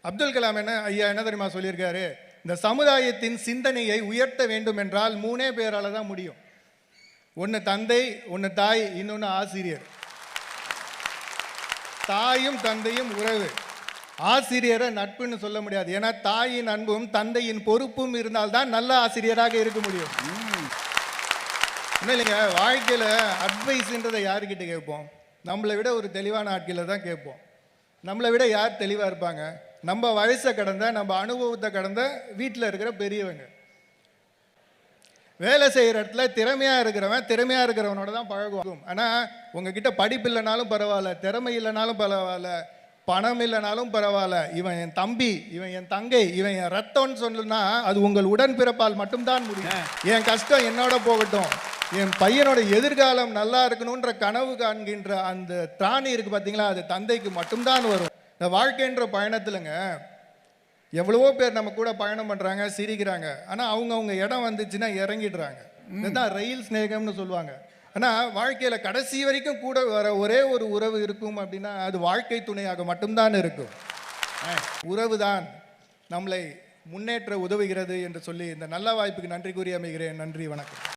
அப்துல் கலாம் ஐயா என்ன தெரியுமா சொல்லியிருக்காரு, இந்த சமுதாயத்தின் சிந்தனையை உயர்த்த வேண்டும் என்றால் 3 பேரால தான் முடியும். ஒன்று தந்தை, ஒன்று தாய், இன்னொன்று ஆசிரியர். தாயும் தந்தையும் உறவு. ஆசிரியரை நட்புன்னு சொல்ல முடியாது. ஏன்னா தாயின் அன்பும் தந்தையின் பொறுப்பும் இருந்தால்தான் நல்ல ஆசிரியராக இருக்க முடியும். இல்லைங்க, வாழ்க்கையில் அட்வைஸ்ன்றதை யாருக்கிட்ட கேட்போம்? நம்மளை விட ஒரு தெளிவான ஆட்களை தான் கேட்போம். நம்மளை விட யார் தெளிவாக இருப்பாங்க? நம்ம வயசை கடந்த, நம்ம அனுபவத்தை கடந்த வீட்டில் இருக்கிற பெரியவங்க. வேலை செய்கிற இடத்துல திறமையாக இருக்கிறவனோட தான் பழகுவாங்க. ஆனால் உங்ககிட்ட படிப்பு இல்லைனாலும் பரவாயில்ல, திறமை இல்லைனாலும் பரவாயில்ல, பணம் இல்லைனாலும் பரவாயில்ல, இவன் என் தம்பி, இவன் என் தங்கை, இவன் என் ரத்தம்னு சொன்னா அது உங்கள் உடன்பிறப்பால் மட்டும்தான் முடியும். என் கஷ்டம் என்னோட போகட்டும், என் பையனோட எதிர்காலம் நல்லா இருக்கணுன்ற கனவு காண்கின்ற அந்த திராணி இருக்கு பார்த்தீங்களா, அது தந்தைக்கு மட்டும்தான் வரும். இந்த வாழ்க்கைன்ற பயணத்துலங்க எவ்வளவோ பேர் நம்ம கூட பயணம் பண்ணுறாங்க, சிரிக்கிறாங்க. ஆனால் அவங்க இடம் வந்துச்சுன்னா இறங்கிடுறாங்க. இதுதான் ரயில் ஸ்நேகம்னு சொல்லுவாங்க. ஆனால் வாழ்க்கையில் கடைசி வரைக்கும் கூட வர ஒரே ஒரு உறவு இருக்கும் அப்படின்னா அது வாழ்க்கை துணையாக மட்டும்தான் இருக்கும். உறவு தான் நம்மளை முன்னேற்ற உதவுகிறது என்று சொல்லி இந்த நல்ல வாய்ப்புக்கு நன்றி கூறி அமைகிறேன். நன்றி, வணக்கம்.